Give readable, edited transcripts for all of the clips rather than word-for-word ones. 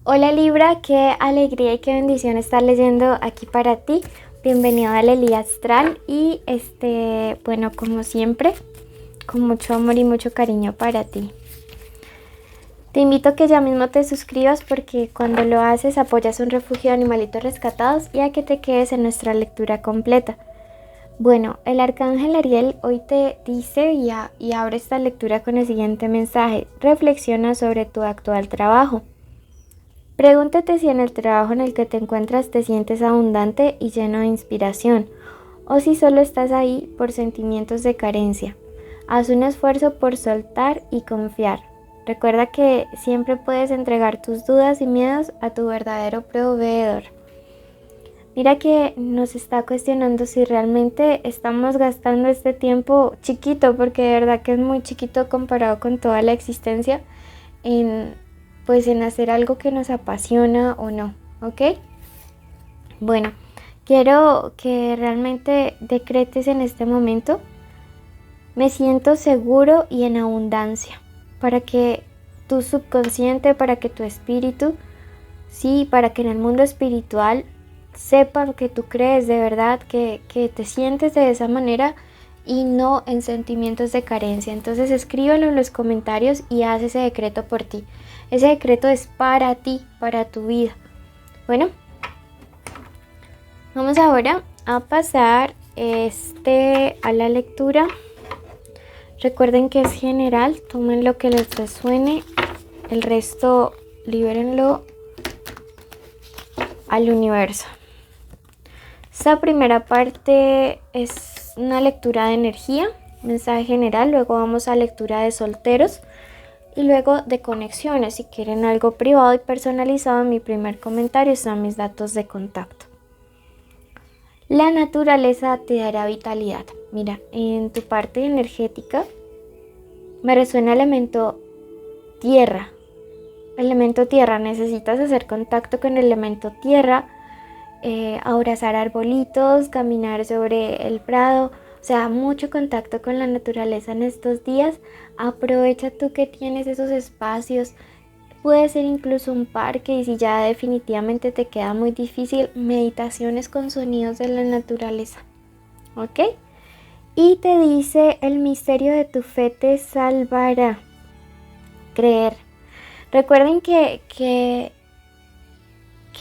Hola Libra, qué alegría y qué bendición estar leyendo aquí para ti. Bienvenido a Lely Astral y bueno, como siempre, con mucho amor y mucho cariño para ti. Te invito a que ya mismo te suscribas porque cuando lo haces apoyas un refugio de animalitos rescatados y a que te quedes en nuestra lectura completa. Bueno, el arcángel Ariel hoy te dice y abre esta lectura con el siguiente mensaje: reflexiona sobre tu actual trabajo. Pregúntate si en el trabajo en el que te encuentras te sientes abundante y lleno de inspiración, o si solo estás ahí por sentimientos de carencia. Haz un esfuerzo por soltar y confiar. Recuerda que siempre puedes entregar tus dudas y miedos a tu verdadero proveedor. Mira que nos está cuestionando si realmente estamos gastando este tiempo chiquito, porque de verdad que es muy chiquito comparado con toda la existencia, en hacer algo que nos apasiona o no, ¿ok? Bueno, quiero que realmente decretes en este momento: me siento seguro y en abundancia, para que tu subconsciente, para que tu espíritu, sí, para que en el mundo espiritual sepan que tú crees de verdad, que te sientes de esa manera y no en sentimientos de carencia. Entonces escríbelo en los comentarios y haz ese decreto por ti. Ese decreto es para ti, para tu vida. Bueno, vamos ahora a pasar a la lectura. Recuerden que es general, tomen lo que les resuene, el resto libérenlo al universo. Esta primera parte es una lectura de energía, mensaje general, luego vamos a lectura de solteros y luego de conexiones. Si quieren algo privado y personalizado, en mi primer comentario están mis datos de contacto. La naturaleza te dará vitalidad. Mira, en tu parte energética me resuena el elemento tierra. Elemento tierra, necesitas hacer contacto con el elemento tierra, abrazar arbolitos, caminar sobre el prado, o sea, mucho contacto con la naturaleza en estos días. Aprovecha tú que tienes esos espacios, puede ser incluso un parque, y si ya definitivamente te queda muy difícil, meditaciones con sonidos de la naturaleza, ¿ok? Y te dice: el misterio de tu fe te salvará. Creer. Recuerden que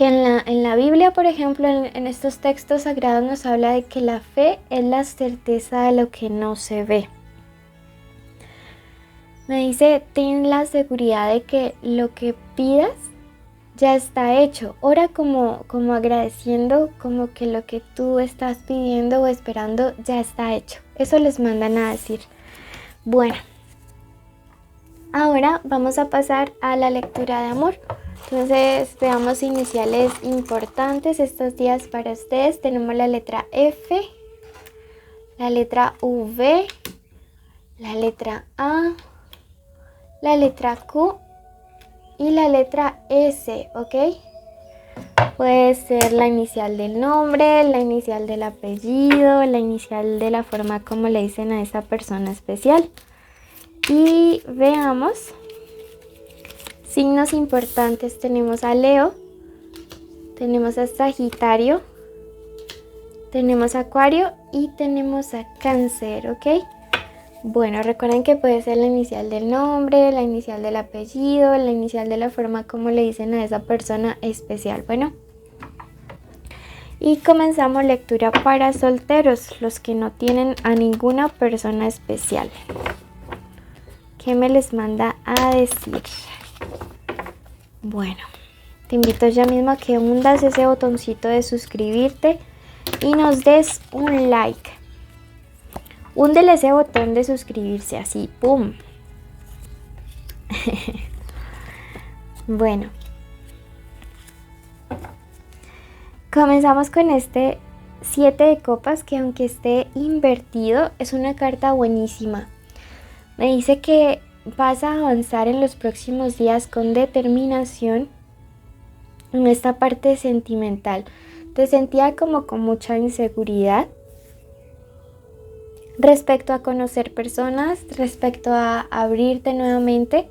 en la Biblia, por ejemplo, en estos textos sagrados nos habla de que la fe es la certeza de lo que no se ve. Me dice: ten la seguridad de que lo que pidas ya está hecho. Ora como agradeciendo, como que lo que tú estás pidiendo o esperando ya está hecho. Eso les mandan a decir. Bueno, ahora vamos a pasar a la lectura de amor. Entonces veamos iniciales importantes estos días para ustedes. Tenemos la letra F, la letra V, la letra A, la letra Q y la letra S, ¿ok? Puede ser la inicial del nombre, la inicial del apellido, la inicial de la forma como le dicen a esa persona especial. Y veamos signos importantes. Tenemos a Leo, tenemos a Sagitario, tenemos a Acuario y tenemos a Cáncer, ¿ok? Bueno, recuerden que puede ser la inicial del nombre, la inicial del apellido, la inicial de la forma como le dicen a esa persona especial. Bueno, y comenzamos lectura para solteros, los que no tienen a ninguna persona especial. ¿Qué me les manda a decir? Bueno, te invito ya mismo a que hundas ese botoncito de suscribirte y nos des un like. Húndele ese botón de suscribirse así, ¡pum! Bueno, comenzamos con este 7 de copas, que aunque esté invertido es una carta buenísima. Me dice que vas a avanzar en los próximos días con determinación en esta parte sentimental. Te sentía como con mucha inseguridad respecto a conocer personas, respecto a abrirte nuevamente,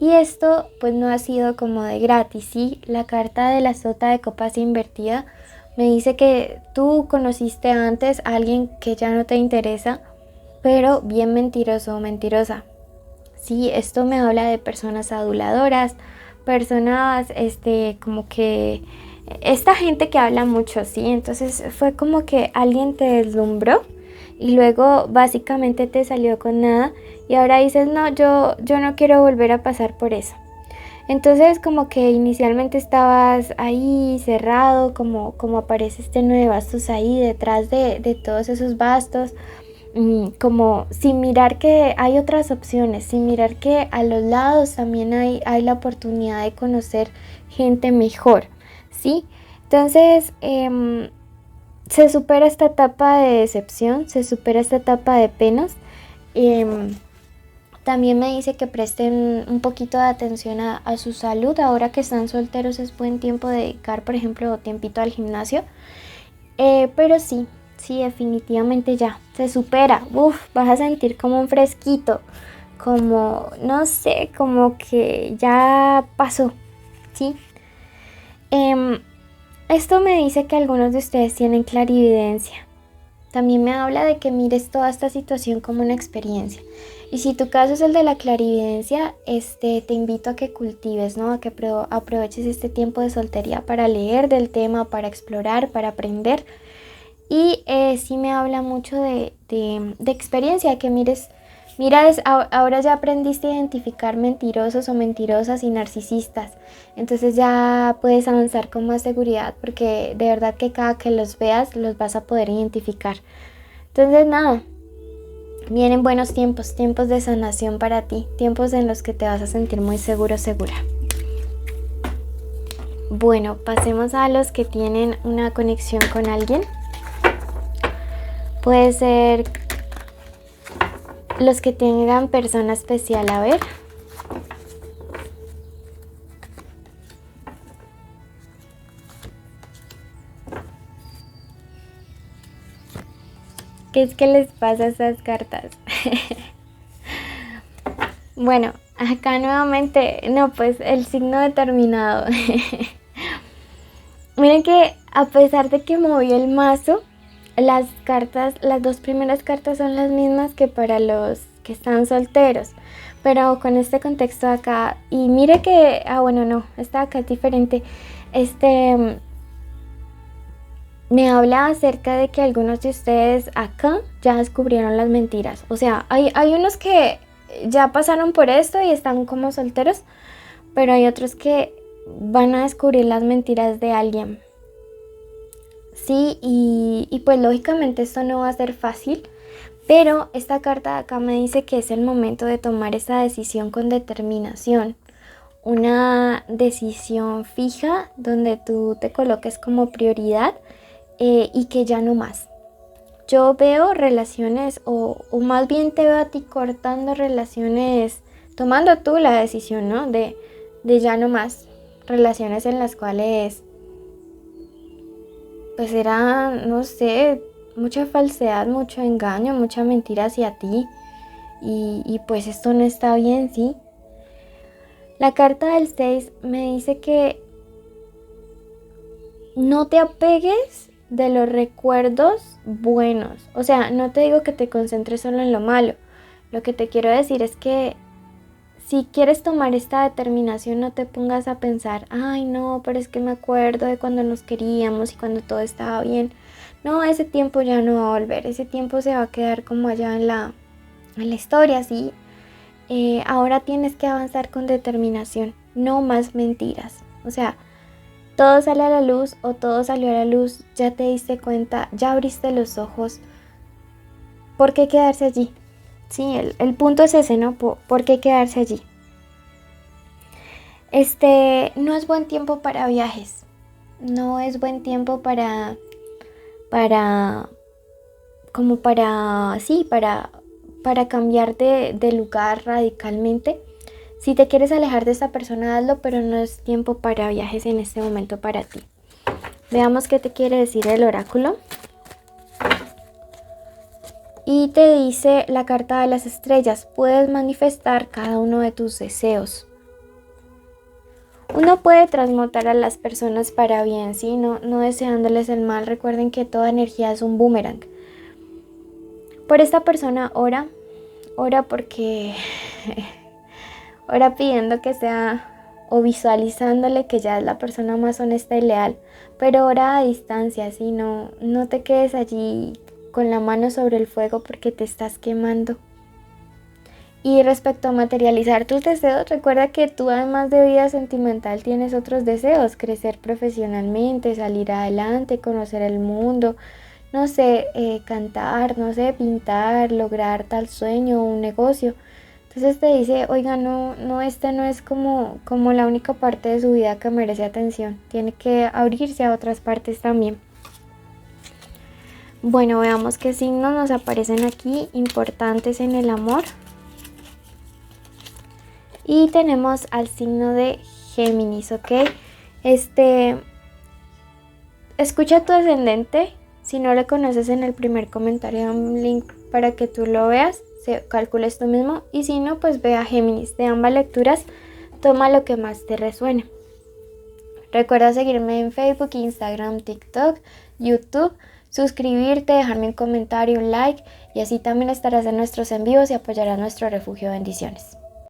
Y esto pues no ha sido como de gratis, ¿sí? La carta de la sota de copas invertida me dice que tú conociste antes a alguien que ya no te interesa, pero bien mentiroso o mentirosa. Sí, esto me habla de personas aduladoras, personas como que esta gente que habla mucho, ¿sí? Entonces fue como que alguien te deslumbró y luego básicamente te salió con nada y ahora dices, no, yo no quiero volver a pasar por eso. Entonces como que inicialmente estabas ahí cerrado, como aparece este 9 de bastos ahí detrás de todos esos bastos, como sin mirar que hay otras opciones, sin mirar que a los lados también hay la oportunidad de conocer gente mejor, ¿sí? Entonces se supera esta etapa de decepción, se supera esta etapa de penas. También me dice que presten un poquito de atención a su salud. Ahora que están solteros es buen tiempo de dedicar, por ejemplo, tiempito al gimnasio. Pero sí, definitivamente ya se supera. Uf, vas a sentir como un fresquito, como, no sé, como que ya pasó, ¿sí? Esto me dice que algunos de ustedes tienen clarividencia. También me habla de que mires toda esta situación como una experiencia. Y si tu caso es el de la clarividencia, te invito a que cultives, ¿no? A que aproveches este tiempo de soltería para leer del tema, para explorar, para aprender. Y sí me habla mucho de experiencia, que ahora ya aprendiste a identificar mentirosos o mentirosas y narcisistas. Entonces ya puedes avanzar con más seguridad porque de verdad que cada que los veas los vas a poder identificar. Entonces nada, vienen buenos tiempos, tiempos de sanación para ti, tiempos en los que te vas a sentir muy seguro, segura. Bueno, pasemos a los que tienen una conexión con alguien. Puede ser los que tengan persona especial, a ver. ¿Qué es que les pasa a esas cartas? Bueno, acá nuevamente, no, pues el signo determinado. Miren que a pesar de que moví el mazo, las dos primeras cartas son las mismas que para los que están solteros, pero con este contexto de acá, y mire que, bueno, no, esta acá es diferente, me habla acerca de que algunos de ustedes acá ya descubrieron las mentiras, o sea, hay unos que ya pasaron por esto y están como solteros, pero hay otros que van a descubrir las mentiras de alguien. Sí, y pues lógicamente esto no va a ser fácil, pero esta carta de acá me dice que es el momento de tomar esa decisión con determinación. Una decisión fija donde tú te coloques como prioridad y que ya no más. Yo veo relaciones o más bien te veo a ti cortando relaciones, tomando tú la decisión, ¿no? De ya no más. Relaciones en las cuales pues era, no sé, mucha falsedad, mucho engaño, mucha mentira hacia ti. Y pues esto no está bien, ¿sí? La carta del 6 me dice que no te apegues de los recuerdos buenos. O sea, no te digo que te concentres solo en lo malo. Lo que te quiero decir es que si quieres tomar esta determinación, no te pongas a pensar, ay no, pero es que me acuerdo de cuando nos queríamos y cuando todo estaba bien. No, ese tiempo ya no va a volver, ese tiempo se va a quedar como allá en la historia, ¿sí? Ahora tienes que avanzar con determinación, no más mentiras. O sea, todo sale a la luz o todo salió a la luz, ya te diste cuenta, ya abriste los ojos. ¿Por qué quedarse allí? Sí, el punto es ese, ¿no? ¿Por qué quedarse allí? No es buen tiempo para viajes. No es buen tiempo para cambiar de lugar radicalmente. Si te quieres alejar de esta persona, hazlo, pero no es tiempo para viajes en este momento para ti. Veamos qué te quiere decir el oráculo. Y te dice la carta de las estrellas, puedes manifestar cada uno de tus deseos. Uno puede transmutar a las personas para bien, ¿sí? No deseándoles el mal. Recuerden que toda energía es un boomerang. Por esta persona ora porque ora pidiendo que sea o visualizándole que ya es la persona más honesta y leal, pero ora a distancia, ¿sí? No te quedes allí con la mano sobre el fuego porque te estás quemando. Y respecto a materializar tus deseos, recuerda que tú además de vida sentimental tienes otros deseos: crecer profesionalmente, salir adelante, conocer el mundo, no sé, cantar, no sé, pintar, lograr tal sueño o un negocio. Entonces te dice, oiga, esta no es como la única parte de su vida que merece atención. Tiene que abrirse a otras partes también. Bueno, veamos qué signos nos aparecen aquí importantes en el amor. Y tenemos al signo de Géminis, ¿ok? Escucha tu ascendente. Si no lo conoces, en el primer comentario hay un link para que tú lo veas, calcules tú mismo. Y si no, pues ve a Géminis. De ambas lecturas, toma lo que más te resuene. Recuerda seguirme en Facebook, Instagram, TikTok, YouTube, suscribirte, dejarme un comentario, un like, y así también estarás en nuestros envíos y apoyarás nuestro refugio. Bendiciones.